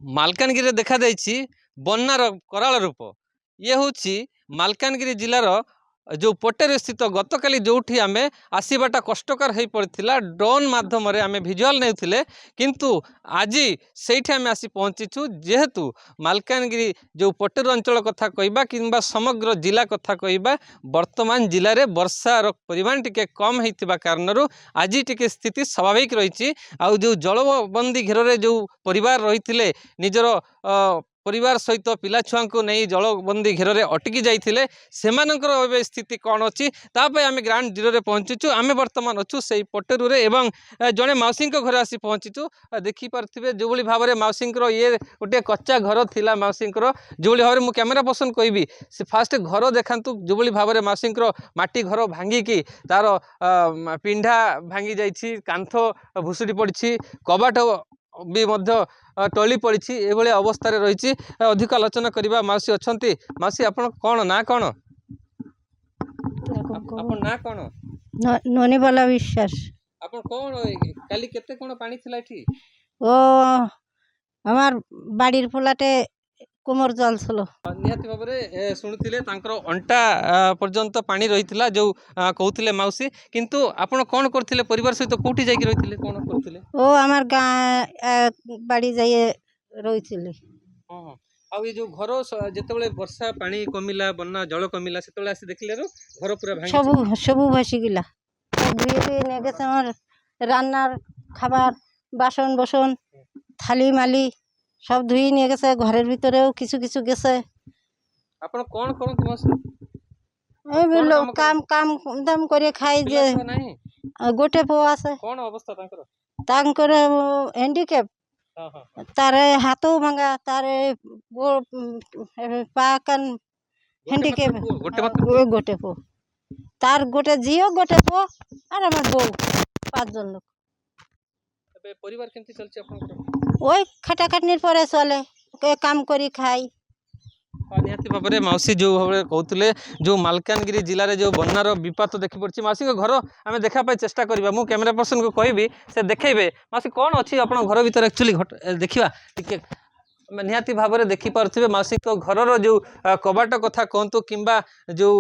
ମାଲକାନଗିରିରେ ଦେଖାଯାଇଛି ବନ୍ୟାର କରାଳ ରୂପ। ଇଏ ହେଉଛି ମାଲକାନଗିରି ଜିଲ୍ଲାର ଯେଉଁ ପୋଟେରେ ସ୍ଥିତ ଗତକାଲି ଯେଉଁଠି ଆମେ ଆସିବାଟା କଷ୍ଟକର ହୋଇପଡ଼ିଥିଲା ଡ୍ରୋନ୍ ମାଧ୍ୟମରେ ଆମେ ଭିଜୁଆଲ୍ ନେଉଥିଲେ, କିନ୍ତୁ ଆଜି ସେଇଠି ଆମେ ଆସି ପହଞ୍ଚିଛୁ। ଯେହେତୁ ମାଲକାନଗିରି ଯେଉଁ ପୋଟେରୁ ଅଞ୍ଚଳ କଥା କହିବା କିମ୍ବା ସମଗ୍ର ଜିଲ୍ଲା କଥା କହିବା, ବର୍ତ୍ତମାନ ଜିଲ୍ଲାରେ ବର୍ଷାର ପରିମାଣ ଟିକେ କମ୍ ହୋଇଥିବା କାରଣରୁ ଆଜି ଟିକେ ସ୍ଥିତି ସ୍ୱାଭାବିକ ରହିଛି। ଆଉ ଯେଉଁ ଜଳବନ୍ଦୀ ଘେରରେ ଯେଉଁ ପରିବାର ରହିଥିଲେ, ନିଜର ପରିବାର ସହିତ ପିଲାଛୁଆଙ୍କୁ ନେଇ ଜଳବନ୍ଦୀ ଘେରରେ ଅଟକି ଯାଇଥିଲେ, ସେମାନଙ୍କର ଏବେ ସ୍ଥିତି କ'ଣ ଅଛି ତା ପାଇଁ ଆମେ ଗ୍ରାଉଣ୍ଡ ଜିରୋରେ ପହଞ୍ଚିଛୁ। ଆମେ ବର୍ତ୍ତମାନ ଅଛୁ ସେଇ ପୋଟେରୁରେ ଏବଂ ଜଣେ ମାଉସୀଙ୍କ ଘରେ ଆସି ପହଞ୍ଚିଛୁ। ଦେଖିପାରୁଥିବେ ଯେଉଁଭଳି ଭାବରେ ମାଉସୀଙ୍କର ଇଏ ଗୋଟିଏ କଚ୍ଚା ଘର ଥିଲା। ମାଉସୀଙ୍କର ଯେଉଁଭଳି ଭାବରେ ମୁଁ କ୍ୟାମେରା ପର୍ସନ କହିବି, ସେ ଫାଷ୍ଟ ଘର ଦେଖାନ୍ତୁ। ଯେଉଁଭଳି ଭାବରେ ମାଉସୀଙ୍କର ମାଟି ଘର ଭାଙ୍ଗିକି ତାର ପିଣ୍ଡା ଭାଙ୍ଗି ଯାଇଛି, କାନ୍ଥ ଭୁଷୁଡ଼ି ପଡ଼ିଛି, କବାଟ ବି ମଧ୍ୟ ଟଳି ପଡ଼ିଛି, ଏଭଳି ଅବସ୍ଥାରେ ରହିଛି। ଅଧିକ ଆଲୋଚନା କରିବା ମାଉସୀ ଅଛନ୍ତି। ମାଉସୀ ଆପଣ କ'ଣ ନାଁ କ'ଣ? ଆପଣ ନାଁ କ'ଣ? ନନିବାଲା বিশ্বাস। ଆପଣ କ'ଣ କାଲି କେତେ କ'ଣ ପାଣି ଥିଲା ଏଠି? ও আমার বাড়ির ফোলাটে কোমর জল ছিল। ନିହାତି ଭାବରେ ଶୁଣୁଥିଲେ ତାଙ୍କର ଅଣ୍ଟା ପର୍ଯ୍ୟନ୍ତ ପାଣି ରହିଥିଲା ଯେଉଁ କହୁଥିଲେ ମାଉସୀ। କିନ୍ତୁ ଆପଣ କ'ଣ କରୁଥିଲେ ପରିବାର ସହିତ, କେଉଁଠି ଯାଇକି ରହିଥିଲେ, କ'ଣ କରୁଥିଲେ? ও আমার বাড়ি যাইয়ে রইছিলি। ହଁ ହଁ। ଆଉ ଏ ଯେଉଁ ঘর ଯେତେବେଳେ ବର୍ଷା ପାଣି କମିଲା, ବନ୍ୟା ଜଳ কমিলা, ସେତେବେଳେ ଆସି ଦେଖିଲେ ঘর পুরা ভাঙি সবু সবু ভাসি গিলা। ধুয়ে ধুয়ে নিয়ে গেছে আমার রান্নার খাবার, বাসন বসন, থালি মালি সব ধুয়ে নিয়ে গেছে। ঘরের ভিতরেও কিছু কিছু গেছে। ଆପଣ କ'ଣ କରନ୍ତି ମାଉସୀ? এই কাম কাম দাম করে খাই। যে ପିଲା ଛୁଆ ନାହିଁ? ଗୋଟେ ପୁଅ আছে, କ'ଣ ଅବସ୍ଥା ତାଙ୍କର? ତାଙ୍କର ହ୍ୟାଣ୍ଡିକ୍ୟାପ, ହଁ ହଁ। ତାର ହାତ ଭଙ୍ଗା, ତାର ପା କାନ ହ୍ୟାଣ୍ଡିକ୍ୟାପ। ଗୋଟେ ପୁଅ, তার গোটে ঝিও, গোটে পুଅ আর আমার বউ, 5 জন লোক। ଏବେ ପରିବାର କେମିତି ଚାଲିଛି ଆପଣଙ୍କର? ওই খাটাখাটনির পরে চলে, কাম করি খাই। ନିହାତି ଭାବରେ ମାଉସୀ ଯେଉଁ ଭାବରେ କହୁଥିଲେ, ଯେଉଁ ମାଲକାନଗିରି ଜିଲ୍ଲାରେ ଯେଉଁ ବନ୍ୟାର ବିପାତ ଦେଖିପଡ଼ିଛି, ମାଉସୀଙ୍କ ଘର ଆମେ ଦେଖିବା ପାଇଁ ଚେଷ୍ଟା କରିବା। ମୁଁ କ୍ୟାମେରା ପର୍ସନକୁ କହିବି, ସେ ଦେଖେଇବେ। ମାଉସୀ କ'ଣ ଅଛି ଆପଣଙ୍କ ଘର ଭିତରେ ଆକ୍ଚୁଆଲି ଦେଖିବା ଟିକେ। ନିହାତି ଭାବରେ ଦେଖିପାରୁଥିବେ ମାଉସୀଙ୍କ ଘରର ଯେଉଁ କବାଟ କଥା କୁହନ୍ତୁ କିମ୍ବା ଯେଉଁ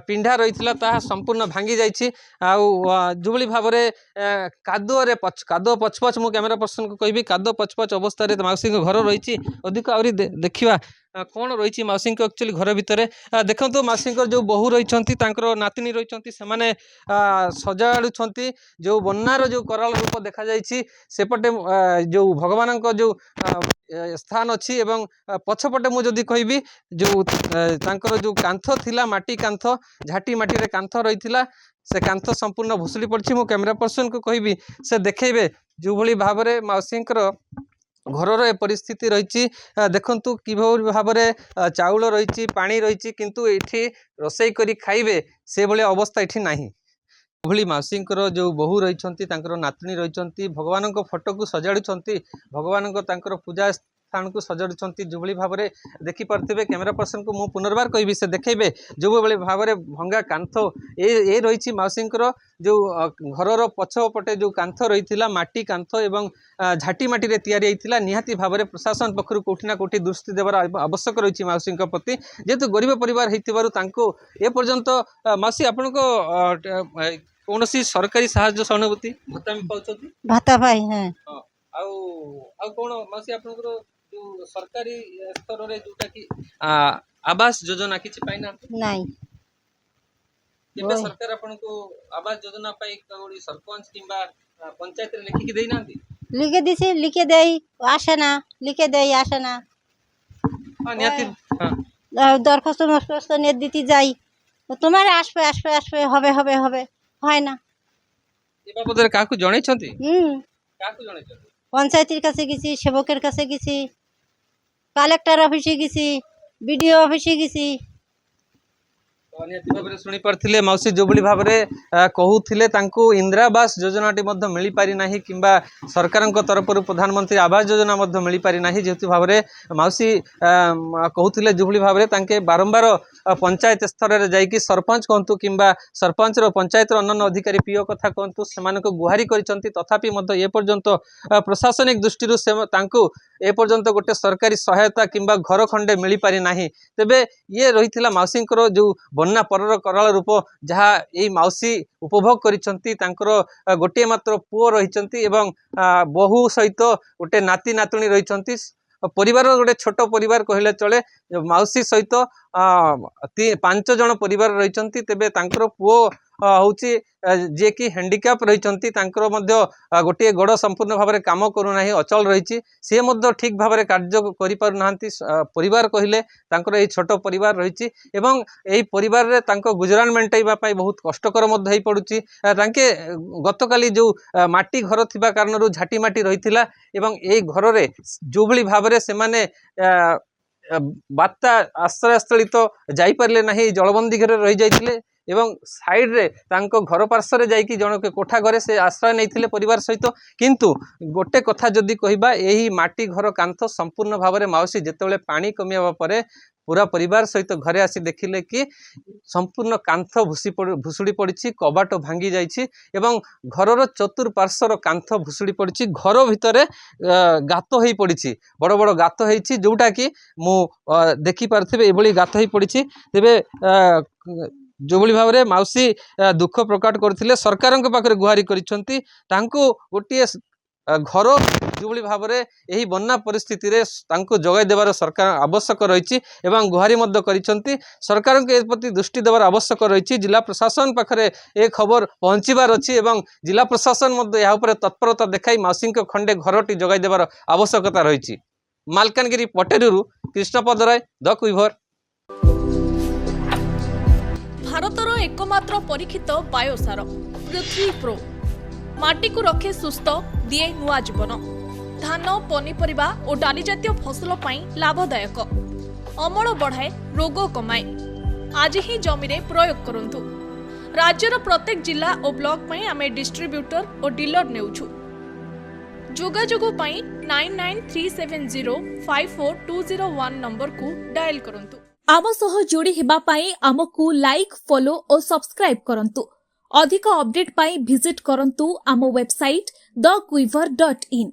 ପିଣ୍ଡା ରହିଥିଲା ତାହା ସମ୍ପୂର୍ଣ୍ଣ ଭାଙ୍ଗି ଯାଇଛି। ଆଉ ଯେଉଁଭଳି ଭାବରେ କାଦୁଅ ପଚପଚ, ମୁଁ କ୍ୟାମେରା ପର୍ସନକୁ କହିବି, କାଦୁଅ ପଚପଚ ଅବସ୍ଥାରେ ମାଉସୀଙ୍କ ଘର ରହିଛି। ଅଧିକ ଆହୁରି ଦେଖିବା କ'ଣ ରହିଛି ମାଉସୀଙ୍କ ଆକ୍ଚୁଆଲି ଘର ଭିତରେ। ଦେଖନ୍ତୁ ମାଉସୀଙ୍କର ଯେଉଁ ବୋହୂ ରହିଛନ୍ତି, ତାଙ୍କର ନାତୁଣୀ ରହିଛନ୍ତି, ସେମାନେ ସଜାଡ଼ୁଛନ୍ତି। ଯେଉଁ ବନ୍ୟାର ଯେଉଁ କରାଳ ରୂପ ଦେଖାଯାଇଛି, ସେପଟେ ଯେଉଁ ଭଗବାନଙ୍କ ଯେଉଁ ସ୍ଥାନ ଅଛି ଏବଂ ପଛପଟେ ମୁଁ ଯଦି କହିବି, ଯେଉଁ ତାଙ୍କର ଯେଉଁ କାନ୍ଥ ଥିଲା, ମାଟି କାନ୍ଥ, ଝାଟି ମାଟିରେ କାନ୍ଥ ରହିଥିଲା, ସେ କାନ୍ଥ ସମ୍ପୂର୍ଣ୍ଣ ଭୁଷୁଡ଼ି ପଡ଼ିଛି। ମୁଁ କ୍ୟାମେରା ପର୍ସନକୁ କହିବି, ସେ ଦେଖେଇବେ ଯେଉଁଭଳି ଭାବରେ ମାଉସୀଙ୍କର ଘରର ଏ ପରିସ୍ଥିତି ରହିଛି। ଦେଖନ୍ତୁ କିଭଳି ଭାବରେ ଚାଉଳ ରହିଛି, ପାଣି ରହିଛି, କିନ୍ତୁ ଏଠି ରୋଷେଇ କରି ଖାଇବେ ସେଭଳି ଅବସ୍ଥା ଏଠି ନାହିଁ। ଏଭଳି ମାଉସୀଙ୍କର ଯେଉଁ ବୋହୂ ରହିଛନ୍ତି, ତାଙ୍କର ନାତୁଣୀ ରହିଛନ୍ତି, ଭଗବାନଙ୍କ ଫଟୋକୁ ସଜାଡ଼ୁଛନ୍ତି, ଭଗବାନଙ୍କ ତାଙ୍କର ପୂଜା ସ୍ଥାନକୁ ସଜାଡ଼ୁଛନ୍ତି। ଯେଉଁଭଳି ଭାବରେ ଦେଖିପାରୁଥିବେ, କ୍ୟାମେରା ପର୍ସନକୁ ମୁଁ ପୁନର୍ବାର କହିବି, ସେ ଦେଖେଇବେ ଯେଉଁଭଳି ଭାବରେ ଭଙ୍ଗା କାନ୍ଥ ଏ ରହିଛି ମାଉସୀଙ୍କର। ଯେଉଁ ଘରର ପଛପଟେ ଯେଉଁ କାନ୍ଥ ରହିଥିଲା, ମାଟି କାନ୍ଥ ଏବଂ ଝାଟି ମାଟିରେ ତିଆରି ହେଇଥିଲା। ନିହାତି ଭାବରେ ପ୍ରଶାସନ ପକ୍ଷରୁ କେଉଁଠି ନା କେଉଁଠି ଦୃଷ୍ଟି ଦେବାର ଆବଶ୍ୟକ ରହିଛି ମାଉସୀଙ୍କ ପ୍ରତି। ଯେହେତୁ ଗରିବ ପରିବାର ହେଇଥିବାରୁ ତାଙ୍କୁ ଏପର୍ଯ୍ୟନ୍ତ ମାଉସୀ ଆପଣଙ୍କ କୌଣସି ସରକାରୀ ସାହାଯ୍ୟ ସହାନୁଭୂତି ଭତ୍ତା ବି ପାଉଛନ୍ତି? ଭାତା ପାଇ। হ্যাঁ। ଆଉ ଆଉ କ'ଣ ମାଉସୀ ଆପଣଙ୍କର ଯେଉଁ ସରକାରୀ ସ୍ତରରେ ଯେଉଁଟାକି ଆବାସ ଯୋଜନା କିଛି ପାଇନାହାନ୍ତି? নাই। କେବେ ସରକାର ଆପଣଙ୍କୁ ଆବାସ ଯୋଜନା ପାଇଁ କୋଉଠି ସରପଞ୍ଚ କିମ୍ବା ପଞ୍ଚାୟତରେ ଲେଖିକି ଦେଇନାହାନ୍ତି? লিখে দিছি, লিখে দেই, আসে না, লিখে দেই, আসে না। নিহাতি দরখাস্ত মরখাস্ত নিয়ে দিতে যাই, তোমার আসবে আসবে আসবে, হবে হবে হবে, হয় না। এ বাবদରେ কাহাକୁ জଣାইଛନ୍ତି? কাহাକୁ জଣାইଛନ୍ତି? পঞ্চায়েতের কাছে গেছি, সেবকের কাছে গেছি, কালেক্টর অফিসে গেছি, বিডিও অফিসে গেছি। ନିହାତି ଭାବରେ ଶୁଣି ପାରୁଥିଲେ ମାଉସୀ ଯୋଉଭଳି ଭାବରେ କହୁଥିଲେ ତାଙ୍କୁ ଇନ୍ଦିରା ଆବାସ ଯୋଜନାଟି ମଧ୍ୟ ମିଳିପାରି ନାହିଁ କିମ୍ବା ସରକାରଙ୍କ ତରଫରୁ ପ୍ରଧାନମନ୍ତ୍ରୀ ଆବାସ ଯୋଜନା ମଧ୍ୟ ମିଳିପାରି ନାହିଁ ଯେହେତୁ ଭାବରେ ମାଉସୀ କହୁଥିଲେ ଯୋଉଭଳି ଭାବରେ ତାଙ୍କେ ବାରମ୍ବାର ପଞ୍ଚାୟତ ସ୍ତରରେ ଯାଇକି ସରପଞ୍ଚ କୁହନ୍ତୁ କିମ୍ବା ସରପଞ୍ଚର ପଞ୍ଚାୟତର ଅନ୍ୟାନ୍ୟ ଅଧିକାରୀ ପିଓ କଥା କୁହନ୍ତୁ ସେମାନଙ୍କୁ ଗୁହାରି କରିଛନ୍ତି ତଥାପି ମଧ୍ୟ ଏ ପର୍ଯ୍ୟନ୍ତ ପ୍ରଶାସନିକ ଦୃଷ୍ଟିରୁ ସେ ତାଙ୍କୁ ଏପର୍ଯ୍ୟନ୍ତ ଗୋଟେ ସରକାରୀ ସହାୟତା କିମ୍ବା ଘର ଖଣ୍ଡେ ମିଳିପାରି ନାହିଁ ତେବେ ଇଏ ରହିଥିଲା ମାଉସୀଙ୍କର ଯୋଉ ବନ୍ୟା ପରର କରାଳ ରୂପ ଯାହା ଏଇ ମାଉସୀ ଉପଭୋଗ କରିଛନ୍ତି ତାଙ୍କର ଗୋଟିଏ ମାତ୍ର ପୁଅ ରହିଛନ୍ତି ଏବଂ ବୋହୂ ସହିତ ଗୋଟେ ନାତି ନାତୁଣୀ ରହିଛନ୍ତି ପରିବାରର ଗୋଟେ ଛୋଟ ପରିବାର କହିଲେ ଚଳେ ମାଉସୀ ସହିତ 5 ଜଣ ପରିବାର ରହିଛନ୍ତି ତେବେ ତାଙ୍କର ପୁଅ ହଉଛି ଯିଏ କି ହ୍ୟାଣ୍ଡିକ୍ୟାପ୍ ରହିଛନ୍ତି ତାଙ୍କର ମଧ୍ୟ ଗୋଟିଏ ଗୋଡ଼ ସମ୍ପୂର୍ଣ୍ଣ ଭାବରେ କାମ କରୁନାହିଁ ଅଚଳ ରହିଛି ସେ ମଧ୍ୟ ଠିକ୍ ଭାବରେ କାର୍ଯ୍ୟ କରିପାରୁନାହାନ୍ତି ପରିବାର କହିଲେ ତାଙ୍କର ଏଇ ଛୋଟ ପରିବାର ରହିଛି ଏବଂ ଏହି ପରିବାରରେ ତାଙ୍କ ଗୁଜରାଣ ମେଣ୍ଟାଇବା ପାଇଁ ବହୁତ କଷ୍ଟକର ମଧ୍ୟ ହୋଇପଡ଼ୁଛି ତାଙ୍କେ ଗତକାଲି ଯେଉଁ ମାଟି ଘର ଥିବା କାରଣରୁ ଝାଟି ମାଟି ରହିଥିଲା ଏବଂ ଏଇ ଘରରେ ଯେଉଁଭଳି ଭାବରେ ସେମାନେ ବାତ୍ୟା ଆଶ୍ରୟସ୍ଥଳୀ ତ ଯାଇପାରିଲେ ନାହିଁ ଜଳବନ୍ଦୀ ଘରେ ରହିଯାଇଥିଲେ ଏବଂ ସାଇଡ୍ରେ ତାଙ୍କ ଘର ପାର୍ଶ୍ୱରେ ଯାଇକି ଜଣକେ କୋଠା ଘରେ ସେ ଆଶ୍ରୟ ନେଇଥିଲେ ପରିବାର ସହିତ କିନ୍ତୁ ଗୋଟେ କଥା ଯଦି କହିବା ଏହି ମାଟି ଘର କାନ୍ଥ ସମ୍ପୂର୍ଣ୍ଣ ଭାବରେ ମାଉସୀ ଯେତେବେଳେ ପାଣି କମିବା ପରେ ପୁରା ପରିବାର ସହିତ ଘରେ ଆସି ଦେଖିଲେ କି ସମ୍ପୂର୍ଣ୍ଣ କାନ୍ଥ ଭୁଷୁଡ଼ି ପଡ଼ିଛି କବାଟ ଭାଙ୍ଗି ଯାଇଛି ଏବଂ ଘରର ଚତୁଃପାର୍ଶ୍ୱର କାନ୍ଥ ଭୁଷୁଡ଼ି ପଡ଼ିଛି ଘର ଭିତରେ ଗାତ ହେଇ ପଡ଼ିଛି ବଡ଼ ବଡ଼ ଗାତ ହେଇଛି ଯେଉଁଟାକି ମୁଁ ଦେଖିପାରୁଥିବେ ଏଭଳି ଗାତ ହେଇ ପଡ଼ିଛି ତେବେ ଯେଉଁଭଳି ଭାବରେ ମାଉସୀ ଦୁଃଖ ପ୍ରକଟ କରିଥିଲେ ସରକାରଙ୍କ ପାଖରେ ଗୁହାରି କରିଛନ୍ତି ତାଙ୍କୁ ଗୋଟିଏ ଘର ଯେଉଁଭଳି ଭାବରେ ଏହି ବନ୍ୟା ପରିସ୍ଥିତିରେ ତାଙ୍କୁ ଯୋଗାଇ ଦେବାର ସରକାର ଆବଶ୍ୟକ ରହିଛି ଏବଂ ଗୁହାରି ମଧ୍ୟ କରିଛନ୍ତି ସରକାରଙ୍କୁ ଏ ପ୍ରତି ଦୃଷ୍ଟି ଦେବାର ଆବଶ୍ୟକ ରହିଛି ଜିଲ୍ଲା ପ୍ରଶାସନ ପାଖରେ ଏ ଖବର ପହଞ୍ଚିବାର ଅଛି ଏବଂ ଜିଲ୍ଲା ପ୍ରଶାସନ ମଧ୍ୟ ଏହା ଉପରେ ତତ୍ପରତା ଦେଖାଇ ମାଉସୀଙ୍କ ଖଣ୍ଡେ ଘରଟି ଯୋଗାଇ ଦେବାର ଆବଶ୍ୟକତା ରହିଛି ମାଲକାନଗିରି ପଟେରୁରୁ କୃଷ୍ଣପଦ ରାୟ ଦ କୁଇଭର ଭାରତର एकमात्र परीक्षित बायोसार पृथ्वी प्रो माटी को रखे सुस्थ दिए नुआ जीवन धान पनीपरिबा और डाली जातीय फसल पाई लाभदायक अमल बढ़ाए रोग कमाए आज ही जमीरे प्रयोग करंतु राज्यर प्रत्येक जिला और ब्लॉक पाई आमे डिस्ट्रीब्यूटर और डीलर नेउछु जोगाजोग पाई 9937054201 नंबर को डायल करंतु आम सह जोड़ी हेबा पाई आमको लाइक फॉलो और सब्सक्राइब करंतु अधिक अपडेट पाई विजिट करंतु आम वेबसाइट thequiver.in